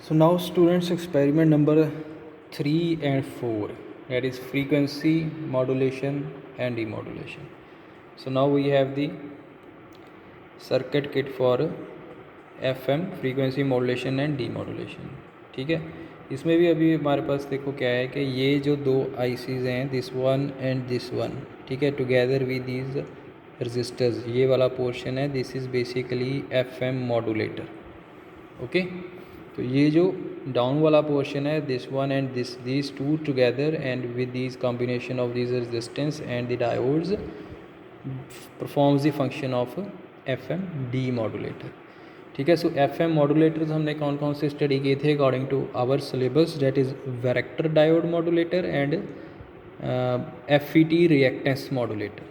So now students, experiment number 3 and 4, that is frequency modulation and demodulation. So now we have the circuit kit for FM frequency modulation and demodulation. ठीक है, इसमें भी अभी हमारे पास देखो क्या है कि ये जो दो ICs हैं, this one and this one, ठीक है, टुगेदर विद दीज रजिस्टर्स, ये वाला पोर्शन है, this is basically FM modulator. Okay, तो ये जो डाउन वाला पोर्शन है, this one and this to together and with these combination of these resistance and the diodes performs the function of FM डीमॉडुलेटर. ठीक है, सो FM मॉडुलेटर्स हमने कौन कौन से स्टडी किए थे according to our syllabus, that is varactor diode modulator and FET reactance modulator.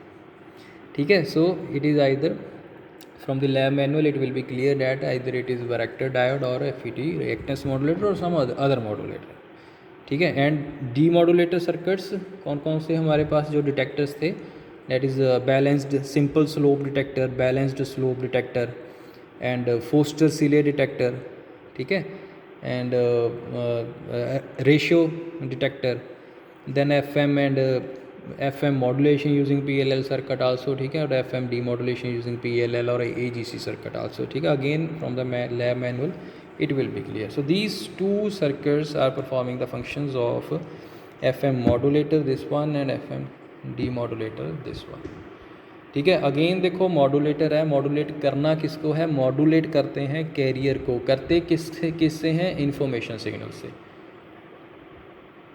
ठीक है, so it is either from the lab manual it will be clear that either it is varactor diode or FET reactance modulator or some other modulator. ठीक है, and डीमॉडुलेटर circuits कौन कौन से हमारे पास जो detectors थे, that is balanced simple slope detector, balanced slope detector and Foster Seeley detector. ठीक है, and ratio detector, then FM and FM modulation using PLL circuit also. ठीक है, और FM demodulation using PLL और AGC circuit also. ठीक है, again from the lab manual it will be clear. So these two circuits are performing the functions of FM modulator this one and FM demodulator this one. ठीक है, again देखो modulator है, modulate करना किसको है, modulate करते हैं career को, करते किससे हैं, इन्फॉर्मेशन सिग्नल से.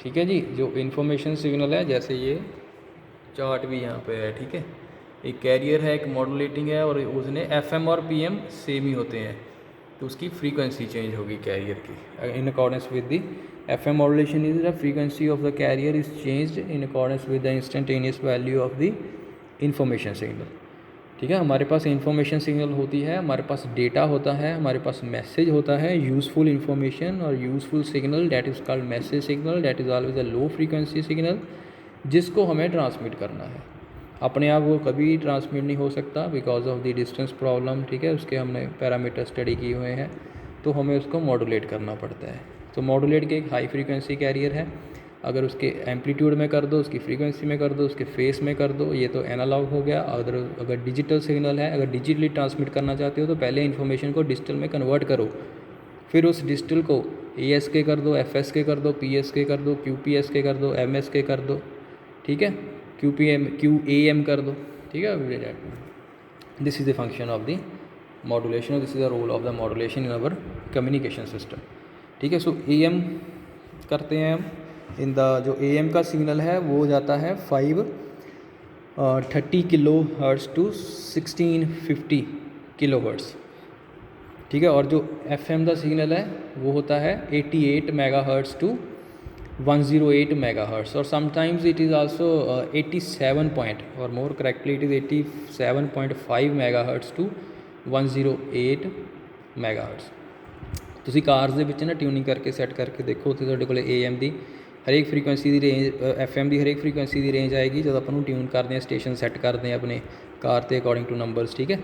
ठीक है जी, जो इन्फॉर्मेशन सिग्नल है, जैसे ये चार्ट भी यहाँ पे है. ठीक है, एक कैरियर है, एक मॉडुलेटिंग है, और उसने FM और PM सेम ही होते हैं, तो उसकी फ्रीक्वेंसी चेंज होगी कैरियर की. In accordance with the FM modulation is the frequency of the carrier is changed in accordance with the instantaneous value of the information signal. ठीक है, हमारे पास इंफॉर्मेशन सिग्नल होती है, हमारे पास डेटा होता है, हमारे पास मैसेज होता है, यूज़फुल इंफॉर्मेशन और useful signal, that is called message signal, that is always a low frequency signal, जिसको हमें ट्रांसमिट करना है. अपने आप वो कभी ट्रांसमिट नहीं हो सकता because of the distance problem. ठीक है, उसके हमने पैरामीटर स्टडी किए हुए हैं, तो हमें उसको मॉडुलेट करना पड़ता है. तो मॉडुलेट के एक हाई फ्रीक्वेंसी कैरियर है, अगर उसके एम्पलीट्यूड में कर दो, उसकी फ्रीक्वेंसी में कर दो, उसके फेस में कर दो, ये तो एनालॉग हो गया. अगर डिजिटल सिग्नल है, अगर डिजिटली ट्रांसमिट करना चाहते हो तो पहले इन्फॉर्मेशन को डिजिटल में कन्वर्ट करो, फिर उस डिजिटल को ASK कर दो, FSK कर दो, PSK कर दो, QPSK कर दो, MSK कर दो. ठीक है, QAM कर दो. ठीक है, this is the function of the modulation, this is the role of the modulation in our communication system. ठीक है, सो AM करते हैं हम. इन द जो AM का सिग्नल है वो जाता है 530 kilohertz to 1650 kilohertz. ठीक है, और जो FM का सिग्नल है वो होता है 88 mega hertz to 108 mega hertz, और sometimes it is also 87 point, और more correctly it is 87.5 mega hertz to 108 mega hertz. ਤੁਸੀਂ ਕਾਰਸ ਦੇ ਵਿੱਚ ਨਾ ਟਿਊਨਿੰਗ ਕਰਕੇ ਸੈੱਟ ਕਰਕੇ ਦੇਖੋ, ਉੱਥੇ ਤੁਹਾਡੇ ਕੋਲ AM ਦੀ ਹਰੇਕ ਫਰੀਕੁਐਂਸੀ ਦੀ ਰੇਂਜ, FM ਦੀ ਹਰੇਕ ਫਰੀਕੁਐਂਸੀ ਦੀ ਰੇਂਜ ਆਏਗੀ ਜਦੋਂ ਆਪਾਂ ਨੂੰ ਟਿਊਨ ਕਰਦੇ ਹਾਂ, ਸਟੇਸ਼ਨ ਸੈੱਟ ਕਰਦੇ ਹਾਂ ਆਪਣੇ ਕਾਰ 'ਤੇ ਅਕੋਰਡਿੰਗ ਟੂ ਨੰਬਰਸ. ਠੀਕ ਹੈ,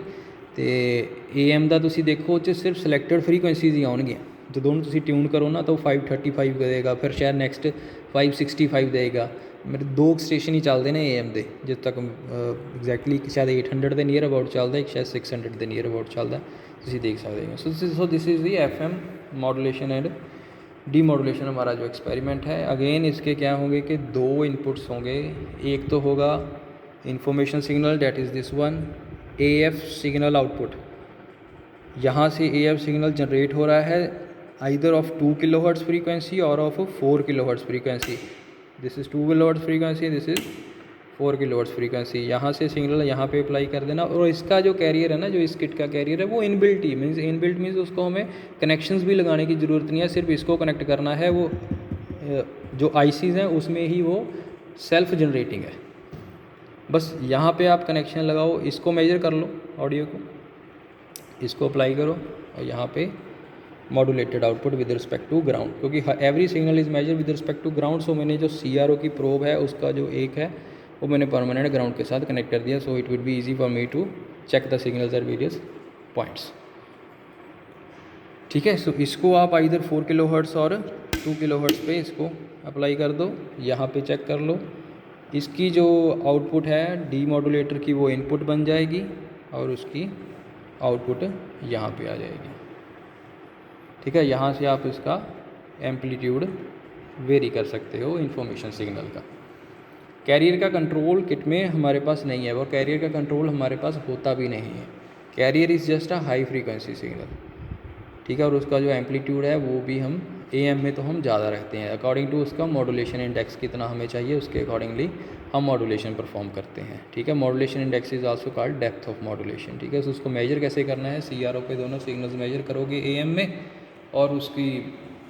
ਅਤੇ AM ਦਾ ਤੁਸੀਂ ਦੇਖੋ ਉਹ 'ਚ ਸਿਰਫ ਸਿਲੈਕਟਡ ਫਰੀਕੁਐਂਸੀਜ਼ ਹੀ ਆਉਣਗੀਆਂ. ਜਦੋਂ ਉਹਨੂੰ ਤੁਸੀਂ ਟਿਊਨ ਕਰੋ ਨਾ ਤਾਂ ਉਹ 535 ਦੇਗਾ, ਫਿਰ ਸ਼ਾਇਦ ਨੈਕਸਟ 565 ਦੇਗਾ. ਮੇਰੇ 2 ਸਟੇਸ਼ਨ ਹੀ ਚੱਲਦੇ ਨੇ AM ਦੇ ਜਿੱਥੇ ਤੱਕ, ਐਗਜ਼ੈਕਟਲੀ ਇੱਕ ਸ਼ਾਇਦ 800 ਦੇ ਨੀਅਰ ਅਬਾਊਟ ਚੱਲਦਾ, ਇੱਕ ਸ਼ਾਇਦ 600 ਦੇ ਨੀਅਰ ਅਬਾਊਟ ਚੱਲਦਾ, ਤੁਸੀਂ देख सकते हो. सो this is the FM modulation and demodulation हमारा जो एक्सपेरिमेंट है. अगेन इसके क्या होंगे कि 2 इनपुट्स होंगे, एक तो होगा information signal, that is this one, AF signal output. यहाँ से AF सिग्नल जनरेट हो रहा है either of 2 kilo hertz frequency और of 4 kilo hertz frequency. This is 2 kilo hertz frequency, this is 4 kilo hertz frequency. यहाँ से signal यहाँ पे अप्लाई कर देना, और इसका जो कैरियर है ना, जो इस किट का कैरियर है वो इनबिल्ट ही मीन्स उसको हमें कनेक्शंस भी लगाने की ज़रूरत नहीं है, सिर्फ इसको कनेक्ट करना है. वो जो ICs हैं उसमें ही वो सेल्फ जनरेटिंग है. बस यहाँ पे आप कनेक्शन लगाओ, इसको मेजर कर लो ऑडियो को, इसको अप्लाई करो, और यहाँ पे modulated output with respect to ground, क्योंकि every signal is measure with respect to ground. So मैंने जो CRO की प्रोब है उसका जो एक है वो मैंने परमानेंट ग्राउंड के साथ कनेक्ट कर दिया. So it will be easy for me to check the signals at various points. ठीक है। सो इसको आप इधर 4 किलोहर्ट्ज़ और 2 किलोहर्ट्ज़ पे इसको अप्लाई कर दो। यहाँ पे चेक कर लो, इसकी जो आउटपुट है डी मॉड्यूलेटर की वो इनपुट बन जाएगी और उसकी आउटपुट यहाँ पे आ जाएगी। ठीक है, यहाँ से आप इसका एम्पलीट्यूड वेरी कर सकते हो इंफॉर्मेशन सिग्नल का। कैरियर का कंट्रोल किट में हमारे पास नहीं है, और कैरियर का कंट्रोल हमारे पास होता भी नहीं है। Carrier is just a high frequency signal. ठीक है, और उसका जो एम्पलीट्यूड है वो भी हम AM में तो हम ज़्यादा रखते हैं। अकॉर्डिंग टू उसका मॉड्यूलेशन इंडेक्स कितना हमें चाहिए उसके अकॉर्डिंगली हम मॉड्यूलेशन परफॉर्म करते हैं। ठीक है, modulation index is also called depth of modulation. ठीक है, तो उसको मेजर कैसे करना है, CRO पे दोनों सिग्नल्स मेजर करोगे AM में, और उसकी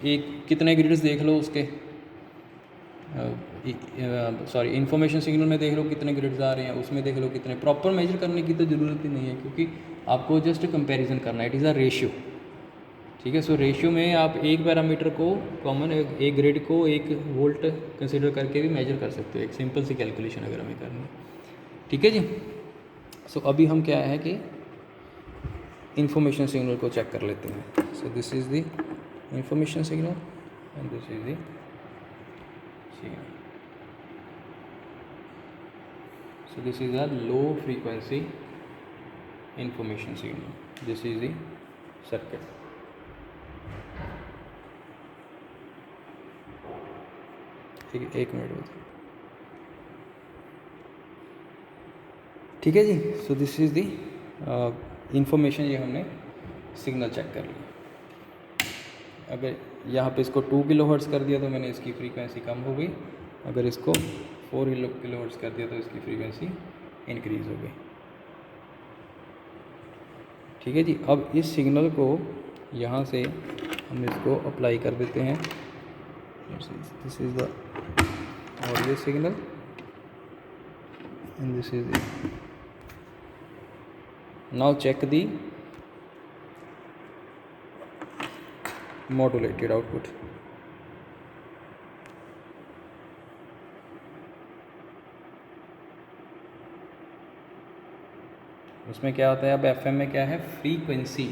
एक कितने ग्रिड्स देख लो उसके, सॉरी इन्फॉर्मेशन सिग्नल में देख लो कितने ग्रिड्स आ रहे हैं, उसमें देख लो कितने। प्रॉपर मेजर करने की तो ज़रूरत ही नहीं है, क्योंकि आपको जस्ट कंपैरिजन करना है, इट इज़ अ रेशियो। ठीक है, सो रेशियो में आप एक पैरामीटर को कॉमन, एक ग्रिड को 1 वोल्ट कंसिडर करके भी मेजर कर सकते हो, एक सिंपल सी कैलकुलेशन अगर हमें करनी। ठीक है जी। सो अभी हम क्या है कि इंफॉर्मेशन सिग्नल को चेक कर लेते हैं। सो this is the information signal and this is the signal. So this is a low frequency information signal. This is the circuit. एक मिनट में। ठीक है जी। So this is the information, ये हमने सिग्नल चेक कर लिया। अगर यहाँ पे इसको 2 किलोहर्ट्ज़ कर दिया तो मैंने इसकी फ्रीक्वेंसी कम हो गई, अगर इसको 4 किलोहर्ट्ज़ कर दिया तो इसकी फ्रीक्वेंसी इंक्रीज़ हो गई। ठीक है जी। अब इस सिग्नल को यहाँ से हम इसको अप्लाई कर देते हैं। This is the audio signal and this is the, now check the modulated output. उसमें क्या होता है, अब FM में क्या है, फ्रीक्वेंसी।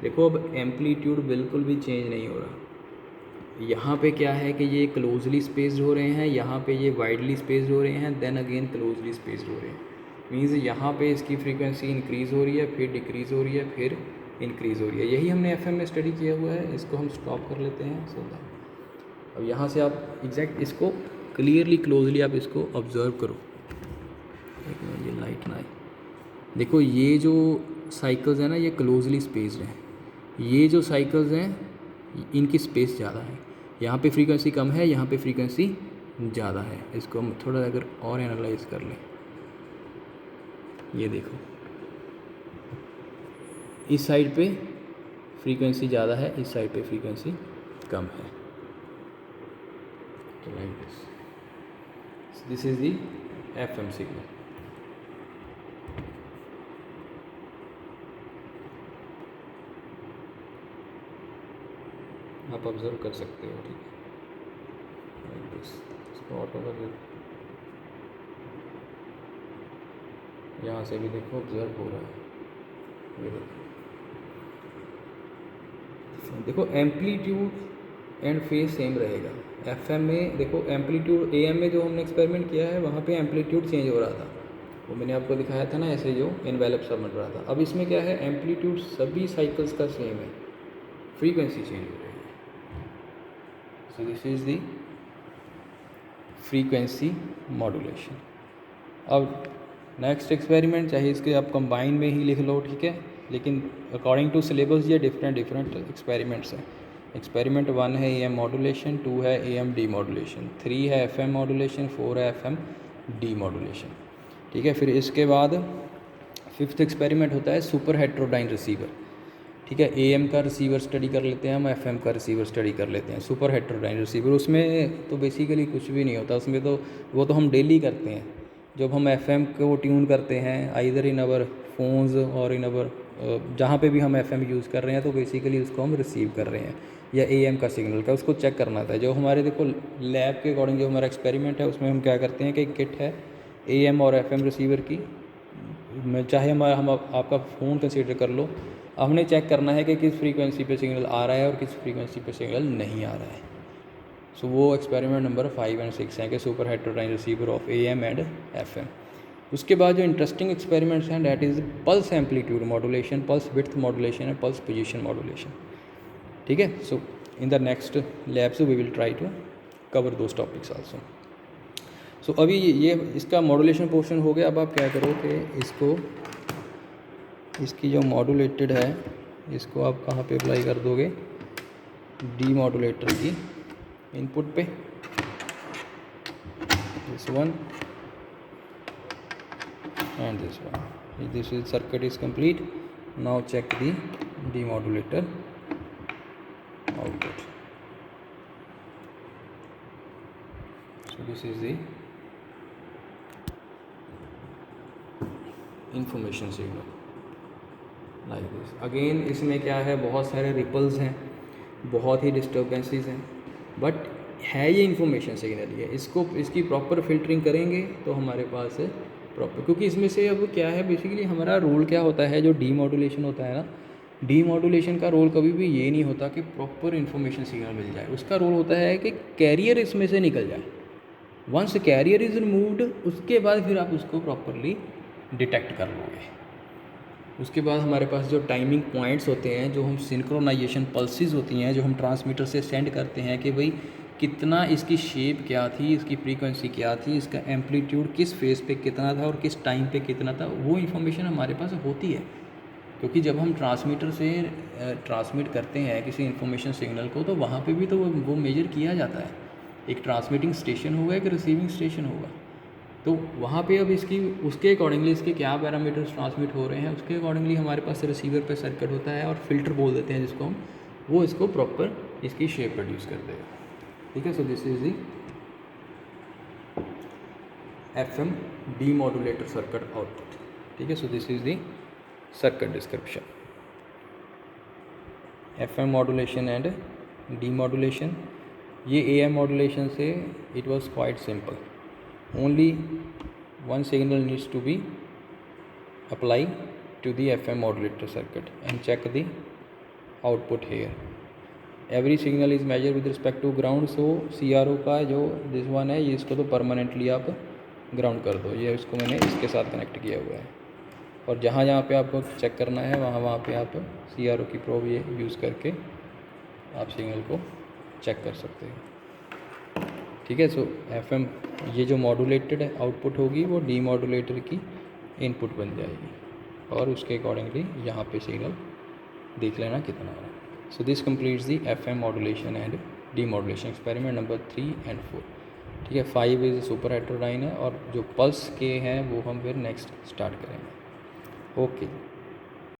देखो अब एम्पलीट्यूड बिल्कुल भी चेंज नहीं हो रहा। यहाँ पे क्या है कि ये क्लोजली स्पेस्ड हो रहे हैं, यहाँ पे ये वाइडली स्पेस्ड हो रहे हैं, देन अगेन क्लोजली स्पेस्ड हो रहे हैं। मीन्स यहाँ पे इसकी फ्रीक्वेंसी इंक्रीज़ हो रही है, फिर डिक्रीज़ हो रही है, फिर इंक्रीज़ हो रही है। यही हमने FM में स्टडी किया हुआ है। इसको हम स्टॉप कर लेते हैं। सो अब यहाँ से आप एग्जैक्ट इसको क्लियरली क्लोजली आप इसको ऑब्ज़र्व करो। ये लाइट ना आए। देखो ये जो साइकिल्स हैं ना, ये क्लोजली स्पेस्ड हैं। ये जो साइकिल्स हैं इनकी स्पेस ज़्यादा है। यहाँ पे फ्रीक्वेंसी कम है, यहाँ पे फ्रीक्वेंसी ज़्यादा है। इसको हम थोड़ा अगर और एनालाइज कर लें, ये देखो इस साइड पे फ्रीक्वेंसी ज़्यादा है, इस साइड पे फ्रीक्वेंसी कम है। तो like this is the FM signal. आप ऑब्ज़र्व कर सकते हो। ठीक है, इसको ऑटो कर दो। यहाँ से भी देखो ऑब्ज़र्व हो रहा है। ये देखो एम्पलीट्यूड एंड फेज सेम रहेगा। FM में देखो एम्पलीट्यूड, AM में जो हमने एक्सपेरिमेंट किया है वहाँ पे एम्पलीट्यूड चेंज हो रहा था, वो मैंने आपको दिखाया था ना, ऐसे जो इन्वेलप सा बन रहा था। अब इसमें क्या है, एम्पलीट्यूड सभी साइकिल्स का सेम है, फ्रीक्वेंसी चेंज हो रही है। So this is the frequency modulation। अब नेक्स्ट एक्सपेरिमेंट चाहे इसके आप कंबाइन में ही लिख लो, ठीक है, लेकिन अकॉर्डिंग टू सिलेबस ये डिफरेंट एक्सपेरिमेंट्स हैं। एक्सपेरिमेंट 1 है AM मॉड्यूलेशन, 2 है AM डी मॉड्यूलेशन, 3 है FM मॉड्यूलेशन, 4 है FM डी मॉड्यूलेशन। ठीक है, फिर इसके बाद 5th एक्सपेरिमेंट होता है सुपर हेट्रोडाइन रिसीवर। ठीक है, AM का रिसीवर स्टडी कर लेते हैं हम, FM का रिसीवर स्टडी कर लेते हैं। सुपर हेट्रोडाइन रिसीवर, उसमें तो बेसिकली कुछ भी नहीं होता, उसमें तो वो तो हम डेली करते हैं। जब हम FM को ट्यून करते हैं आइदर इन अवर फ़ोन्स और इन अवर जहाँ पे भी हम FM यूज़ कर रहे हैं, तो बेसिकली उसको हम रिसीव कर रहे हैं, या AM का सिग्नल का उसको चेक करना था। जो हमारे देखो लैब के अकॉर्डिंग जो हमारा एक्सपेरिमेंट है उसमें हम क्या करते हैं कि किट है AM और FM रिसीवर की, मैं चाहे हमारा हम आपका फ़ोन कंसीडर कर लो, हमने चेक करना है कि किस फ्रीक्वेंसी पे सिग्नल आ रहा है और किस फ्रीक्वेंसी पे सिग्नल नहीं आ रहा है। सो वो एक्सपेरिमेंट नंबर 5 एंड 6 हैं कि super heterodyne receiver of AM and FM। उसके बाद जो इंटरेस्टिंग एक्सपेरिमेंट्स हैं that is pulse amplitude modulation, pulse width modulation and pulse position modulation. ठीक है, so in the next labs we will try to cover those topics also. So अभी ये इसका modulation portion हो गया। अब आप क्या करो कि इसको, इसकी जो मॉड्यूलेटेड है इसको आप कहाँ पे अप्लाई कर दोगे, डी मॉड्यूलेटर की इनपुट पे, this one and this one. This is circuit is complete. Now check the demodulator output. So this is the information signal like this. Again इसमें क्या है, बहुत सारे रिपल्स हैं, बहुत ही डिस्टर्बेंसेस हैं, बट है ये इंफॉर्मेशन सिग्नल ही है। इसको इसकी प्रॉपर फिल्टरिंग करेंगे तो हमारे पास है प्रॉपर, क्योंकि इसमें से अब क्या है बेसिकली हमारा रोल क्या होता है, जो डीमॉड्यूलेशन होता है ना, डीमॉड्यूलेशन का रोल कभी भी ये नहीं होता कि प्रॉपर इन्फॉर्मेशन सिग्नल मिल जाए। उसका रोल होता है कि कैरियर इसमें से निकल जाए। वंस कैरियर इज़ रिमूव्ड उसके बाद फिर आप उसको प्रॉपरली डिटेक्ट कर लोगे। उसके बाद हमारे पास जो टाइमिंग पॉइंट्स होते हैं, जो हम सिंक्रोनाइजेशन पल्सेस होती हैं, जो हम ट्रांसमीटर से सेंड करते हैं कि भाई कितना इसकी शेप क्या थी, इसकी फ्रीक्वेंसी क्या थी, इसका एम्पलीट्यूड किस फेज़ पे कितना था और किस टाइम पे कितना था, वो इन्फॉर्मेशन हमारे पास होती है। क्योंकि जब हम ट्रांसमीटर से ट्रांसमिट करते हैं किसी इन्फॉर्मेशन सिग्नल को, तो वहाँ पे भी तो वो मेजर किया जाता है। एक ट्रांसमिटिंग स्टेशन होगा, एक रिसीविंग स्टेशन होगा, तो वहाँ पे अब इसकी उसके अकॉर्डिंगली इसके क्या पैरामीटर्स ट्रांसमिट हो रहे हैं, उसके अकॉर्डिंगली हमारे पास रिसीवर पे सर्किट होता है और फिल्टर बोल देते हैं जिसको हम, वो इसको प्रॉपर इसकी शेप प्रोड्यूस कर देगा। ठीक है, so this is the FM demodulator circuit output. ठीक है, so this is the circuit description. FM modulation and demodulation, ये AM मॉड्यूलेशन से it was quite simple, only one signal needs to be applied to the FM modulator circuit and check the output here. Every signal is measured with respect to ground, so CRO का जो this one है, ये इसको तो permanently आप ground कर दो। ये इसको मैंने इसके साथ कनेक्ट किया हुआ है, और जहाँ जहाँ पे आपको चेक करना है वहाँ पे आप CRO की प्रोब ये यूज़ करके आप सिग्नल को चेक कर सकते हो। ठीक है, सो FM ये जो मॉड्यूलेटेड आउटपुट होगी वो डीमॉड्यूलेटर की इनपुट बन जाएगी, और उसके अकॉर्डिंगली यहाँ पे सिग्नल देख लेना कितना है। So this completes the FM modulation and demodulation experiment number 3 and 4। ठीक है, 5 इज सुपर हेटेरोडाइन है, और जो पल्स के हैं वो हम फिर नेक्स्ट स्टार्ट करेंगे। ओके।